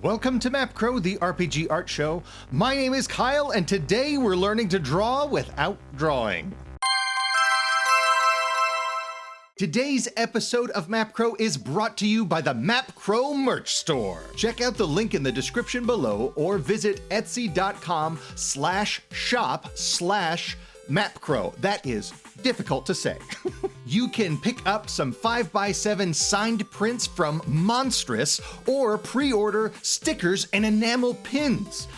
Welcome to MapCrow, the RPG art show. My name is Kyle, and today we're learning to draw without drawing. Today's episode of MapCrow is brought to you by the MapCrow merch store. Check out the link in the description below or visit etsy.com/shop/MapCrow. That is difficult to say. You can pick up some 5x7 signed prints from MONSTROUS or pre-order stickers and enamel pins.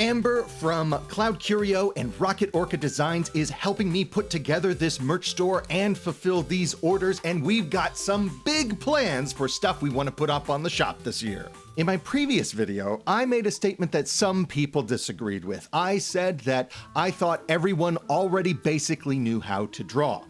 Amber from Cloud Curio and Rocket Orca Designs is helping me put together this merch store and fulfill these orders, and we've got some big plans for stuff we want to put up on the shop this year. In my previous video, I made a statement that some people disagreed with. I said that I thought everyone already basically knew how to draw.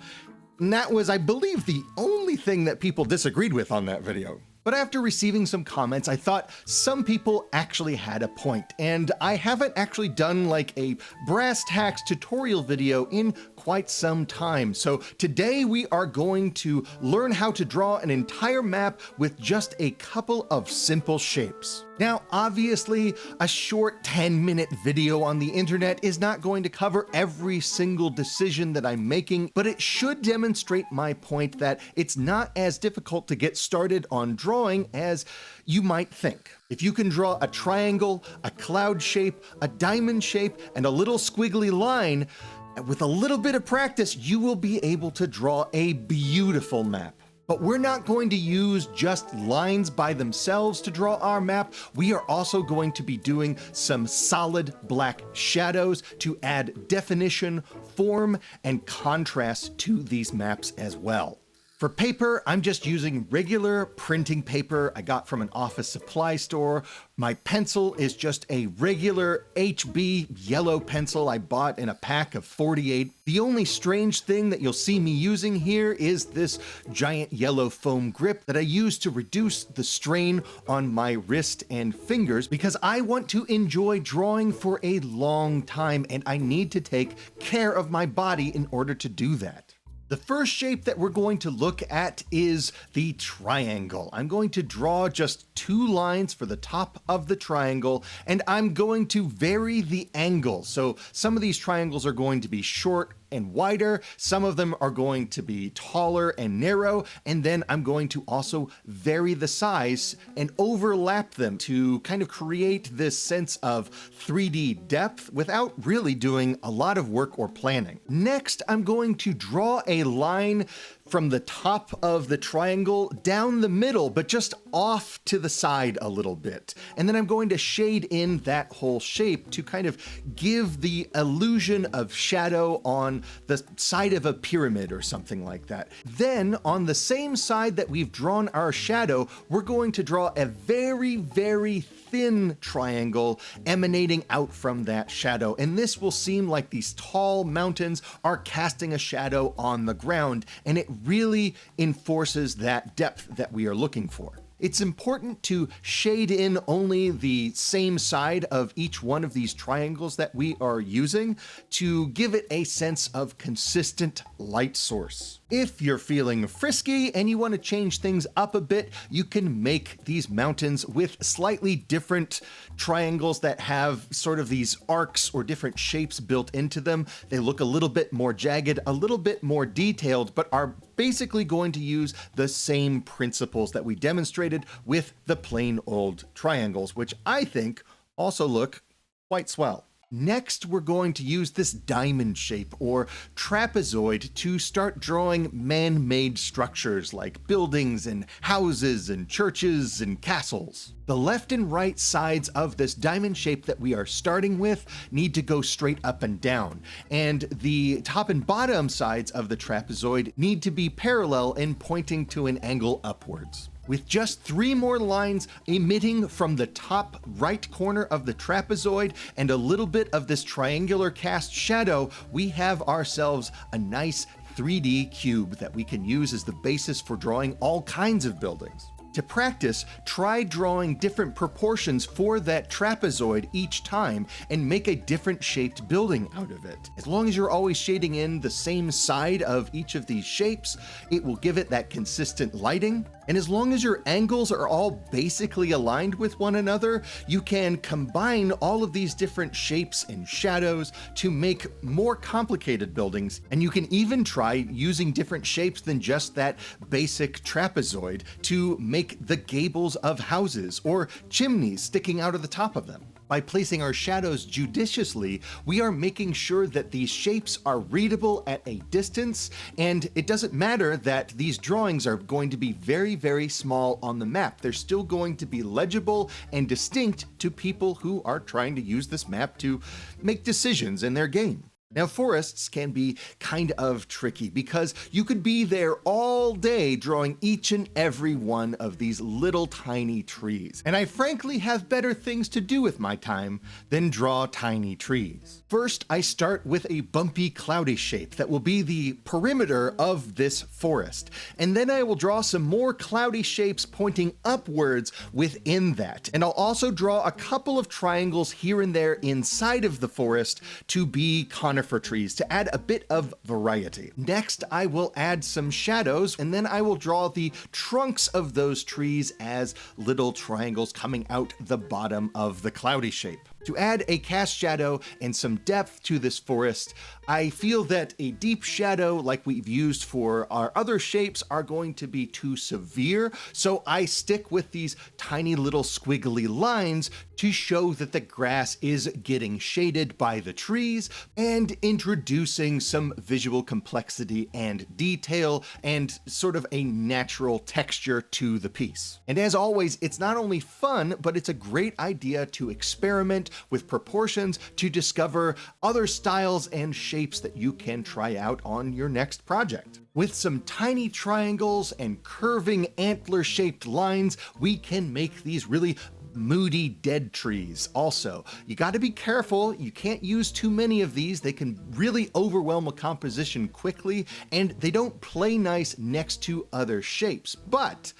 And that was, I believe, the only thing that people disagreed with on that video. But after receiving some comments, I thought some people actually had a point, and I haven't actually done like a brass tacks tutorial video in quite some time. So today we are going to learn how to draw an entire map with just a couple of simple shapes. Now, obviously, a short 10-minute video on the internet is not going to cover every single decision that I'm making, but it should demonstrate my point that it's not as difficult to get started on drawing as you might think. If you can draw a triangle, a cloud shape, a diamond shape, and a little squiggly line, with a little bit of practice, you will be able to draw a beautiful map. But we're not going to use just lines by themselves to draw our map. We are also going to be doing some solid black shadows to add definition, form, and contrast to these maps as well. For paper, I'm just using regular printing paper I got from an office supply store. My pencil is just a regular HB yellow pencil I bought in a pack of 48. The only strange thing that you'll see me using here is this giant yellow foam grip that I use to reduce the strain on my wrist and fingers because I want to enjoy drawing for a long time and I need to take care of my body in order to do that. The first shape that we're going to look at is the triangle. I'm going to draw just 2 lines for the top of the triangle, and I'm going to vary the angle. So some of these triangles are going to be short and wider, some of them are going to be taller and narrow, and then I'm going to also vary the size and overlap them to kind of create this sense of 3D depth without really doing a lot of work or planning. Next, I'm going to draw a line from the top of the triangle down the middle, but just off to the side a little bit. And then I'm going to shade in that whole shape to kind of give the illusion of shadow on the side of a pyramid or something like that. Then on the same side that we've drawn our shadow, we're going to draw a very, very thin triangle emanating out from that shadow. And this will seem like these tall mountains are casting a shadow on the ground, and it really enforces that depth that we are looking for. It's important to shade in only the same side of each one of these triangles that we are using to give it a sense of consistent light source. If you're feeling frisky and you want to change things up a bit, you can make these mountains with slightly different triangles that have sort of these arcs or different shapes built into them. They look a little bit more jagged, a little bit more detailed, but are basically going to use the same principles that we demonstrated with the plain old triangles, which I think also look quite swell. Next, we're going to use this diamond shape or trapezoid to start drawing man-made structures like buildings and houses and churches and castles. The left and right sides of this diamond shape that we are starting with need to go straight up and down, and the top and bottom sides of the trapezoid need to be parallel and pointing to an angle upwards. With just 3 more lines emitting from the top right corner of the trapezoid and a little bit of this triangular cast shadow, we have ourselves a nice 3D cube that we can use as the basis for drawing all kinds of buildings. To practice, try drawing different proportions for that trapezoid each time and make a different shaped building out of it. As long as you're always shading in the same side of each of these shapes, it will give it that consistent lighting And as long as your angles are all basically aligned with one another, you can combine all of these different shapes and shadows to make more complicated buildings. And you can even try using different shapes than just that basic trapezoid to make the gables of houses or chimneys sticking out of the top of them. By placing our shadows judiciously, we are making sure that these shapes are readable at a distance, and it doesn't matter that these drawings are going to be very, very small on the map. They're still going to be legible and distinct to people who are trying to use this map to make decisions in their game. Now, forests can be kind of tricky because you could be there all day drawing each and every one of these little tiny trees. And I frankly have better things to do with my time than draw tiny trees. First, I start with a bumpy, cloudy shape that will be the perimeter of this forest. And then I will draw some more cloudy shapes pointing upwards within that. And I'll also draw a couple of triangles here and there inside of the forest to be conifer trees to add a bit of variety. Next, I will add some shadows, and then I will draw the trunks of those trees as little triangles coming out the bottom of the cloudy shape. To add a cast shadow and some depth to this forest, I feel that a deep shadow like we've used for our other shapes are going to be too severe, so I stick with these tiny little squiggly lines to show that the grass is getting shaded by the trees and introducing some visual complexity and detail and sort of a natural texture to the piece. And as always, it's not only fun, but it's a great idea to experiment with proportions to discover other styles and shapes that you can try out on your next project. With some tiny triangles and curving antler-shaped lines, we can make these really moody dead trees. Also, you got to be careful. You can't use too many of these. They can really overwhelm a composition quickly, and they don't play nice next to other shapes, but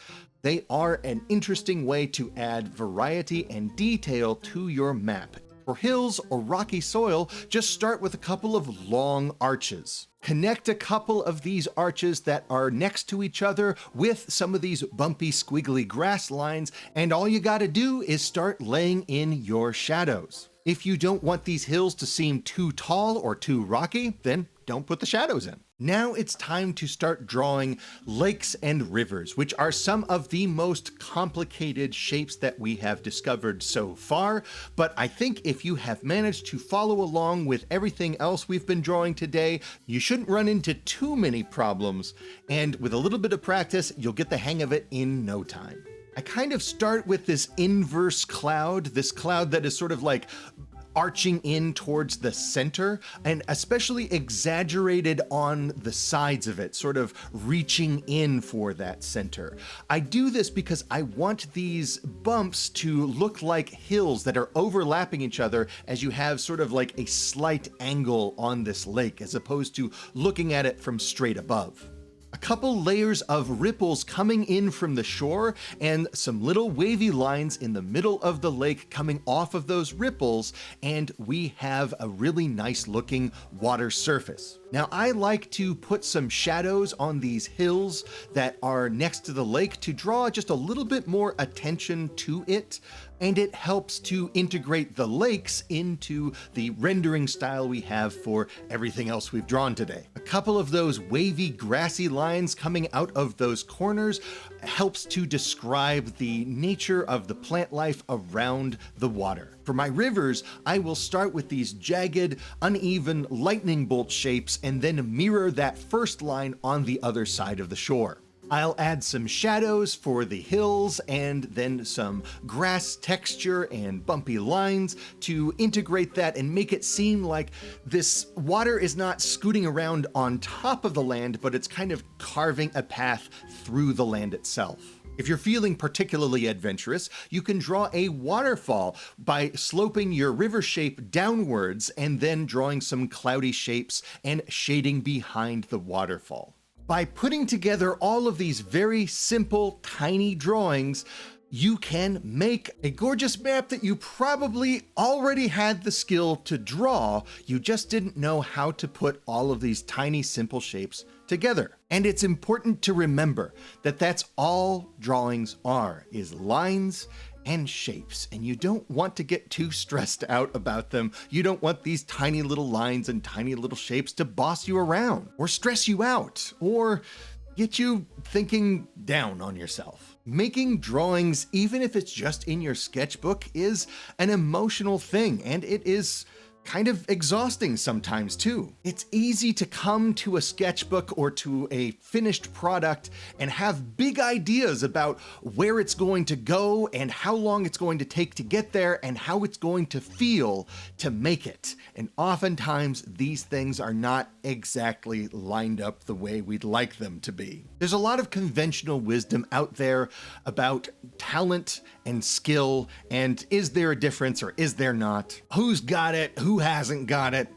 they are an interesting way to add variety and detail to your map. For hills or rocky soil, just start with a couple of long arches. Connect a couple of these arches that are next to each other with some of these bumpy, squiggly grass lines, and all you gotta do is start laying in your shadows. If you don't want these hills to seem too tall or too rocky, then don't put the shadows in. Now it's time to start drawing lakes and rivers, which are some of the most complicated shapes that we have discovered so far. But I think if you have managed to follow along with everything else we've been drawing today, you shouldn't run into too many problems. And with a little bit of practice, you'll get the hang of it in no time. I kind of start with this inverse cloud, this cloud that is sort of like arching in towards the center and especially exaggerated on the sides of it, sort of reaching in for that center. I do this because I want these bumps to look like hills that are overlapping each other as you have sort of like a slight angle on this lake as opposed to looking at it from straight above. A couple layers of ripples coming in from the shore and some little wavy lines in the middle of the lake coming off of those ripples, and we have a really nice looking water surface. Now, I like to put some shadows on these hills that are next to the lake to draw just a little bit more attention to it, and it helps to integrate the lakes into the rendering style we have for everything else we've drawn today. A couple of those wavy, grassy lines coming out of those corners helps to describe the nature of the plant life around the water. For my rivers, I will start with these jagged, uneven lightning bolt shapes and then mirror that first line on the other side of the shore. I'll add some shadows for the hills and then some grass texture and bumpy lines to integrate that and make it seem like this water is not scooting around on top of the land, but it's kind of carving a path through the land itself. If you're feeling particularly adventurous, you can draw a waterfall by sloping your river shape downwards and then drawing some cloudy shapes and shading behind the waterfall. By putting together all of these very simple, tiny drawings, you can make a gorgeous map that you probably already had the skill to draw. You just didn't know how to put all of these tiny, simple shapes together. And it's important to remember that that's all drawings are, is lines and shapes, and you don't want to get too stressed out about them. You don't want these tiny little lines and tiny little shapes to boss you around, or stress you out, or get you thinking down on yourself. Making drawings, even if it's just in your sketchbook, is an emotional thing, and it is kind of exhausting sometimes too. It's easy to come to a sketchbook or to a finished product and have big ideas about where it's going to go and how long it's going to take to get there and how it's going to feel to make it. And oftentimes these things are not exactly lined up the way we'd like them to be. There's a lot of conventional wisdom out there about talent and skill, and is there a difference or is there not? Who's got it? Who hasn't got it?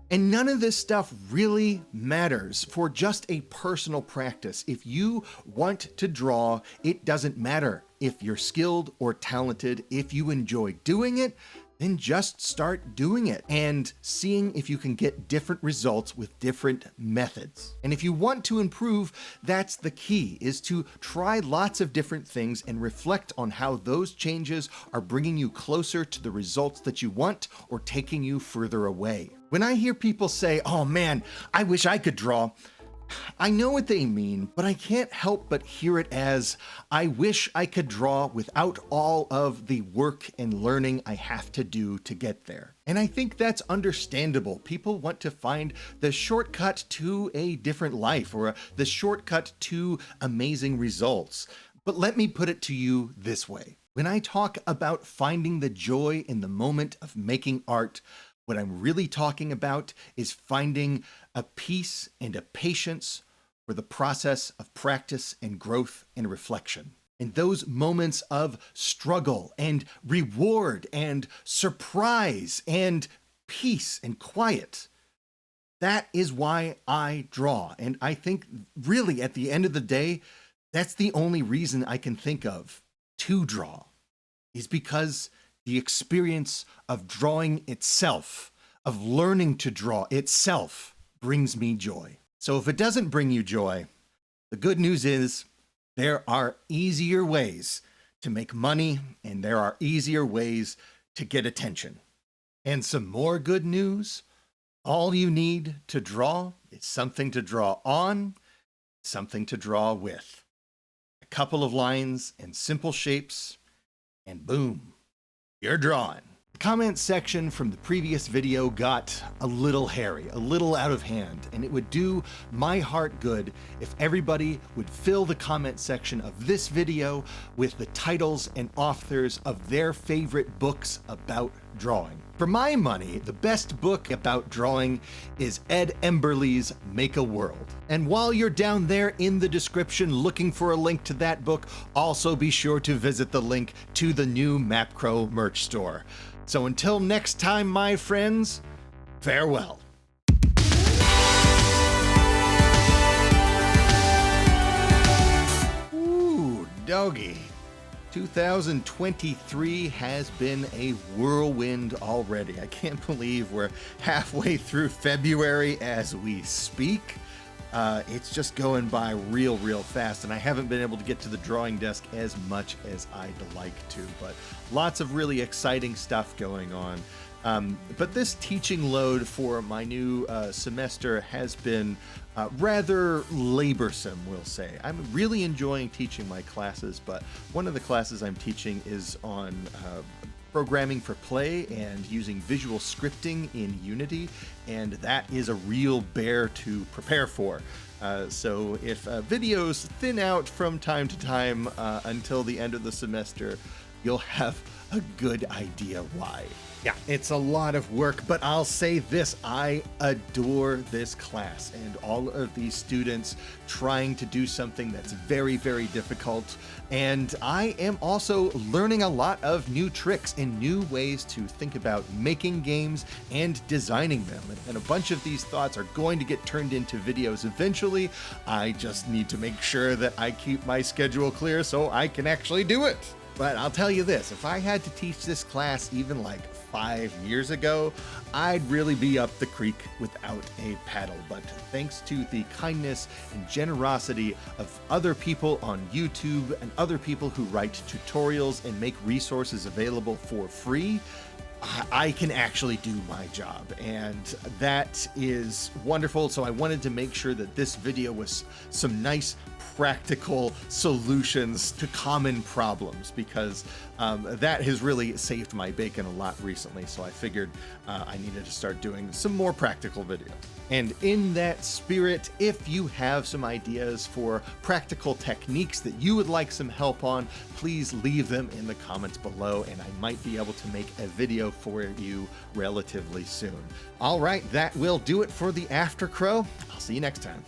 And none of this stuff really matters for just a personal practice. If you want to draw, it doesn't matter if you're skilled or talented. If you enjoy doing it, then just start doing it and seeing if you can get different results with different methods. And if you want to improve, that's the key, is to try lots of different things and reflect on how those changes are bringing you closer to the results that you want or taking you further away. When I hear people say, "Oh man, I wish I could draw," I know what they mean, but I can't help but hear it as, I wish I could draw without all of the work and learning I have to do to get there. And I think that's understandable. People want to find the shortcut to a different life or the shortcut to amazing results. But let me put it to you this way. When I talk about finding the joy in the moment of making art, what I'm really talking about is finding a peace and a patience for the process of practice and growth and reflection. And those moments of struggle and reward and surprise and peace and quiet. That is why I draw. And I think really at the end of the day, that's the only reason I can think of to draw, is because the experience of drawing itself, of learning to draw itself, brings me joy. So if it doesn't bring you joy, the good news is there are easier ways to make money, and there are easier ways to get attention. And some more good news, all you need to draw is something to draw on, something to draw with. A couple of lines and simple shapes, and boom, you're drawing. The comment section from the previous video got a little hairy, a little out of hand, and it would do my heart good if everybody would fill the comment section of this video with the titles and authors of their favorite books about drawing. For my money, the best book about drawing is Ed Emberley's Make a World. And while you're down there in the description looking for a link to that book, also be sure to visit the link to the new MapCrow merch store. So until next time, my friends, farewell. Ooh, doggy. 2023 has been a whirlwind already. I can't believe we're halfway through February as we speak. It's just going by real fast, and I haven't been able to get to the drawing desk as much as I'd like to, but lots of really exciting stuff going on. But this teaching load for my new semester has been rather laborsome, we'll say. I'm really enjoying teaching my classes, but one of the classes I'm teaching is on programming for play and using visual scripting in Unity, and that is a real bear to prepare for. So if videos thin out from time to time until the end of the semester, you'll have a good idea why. Yeah, it's a lot of work, but I'll say this, I adore this class and all of these students trying to do something that's very difficult. And I am also learning a lot of new tricks and new ways to think about making games and designing them. And a bunch of these thoughts are going to get turned into videos eventually. I just need to make sure that I keep my schedule clear so I can actually do it. But I'll tell you this, if I had to teach this class even like 5 years ago, I'd really be up the creek without a paddle. But thanks to the kindness and generosity of other people on YouTube and other people who write tutorials and make resources available for free, I can actually do my job, and that is wonderful. So I wanted to make sure that this video was some nice practical solutions to common problems, because that has really saved my bacon a lot recently. So I figured I needed to start doing some more practical videos. And in that spirit, if you have some ideas for practical techniques that you would like some help on, please leave them in the comments below, and I might be able to make a video for you relatively soon. All right, that will do it for the After Crow. I'll see you next time.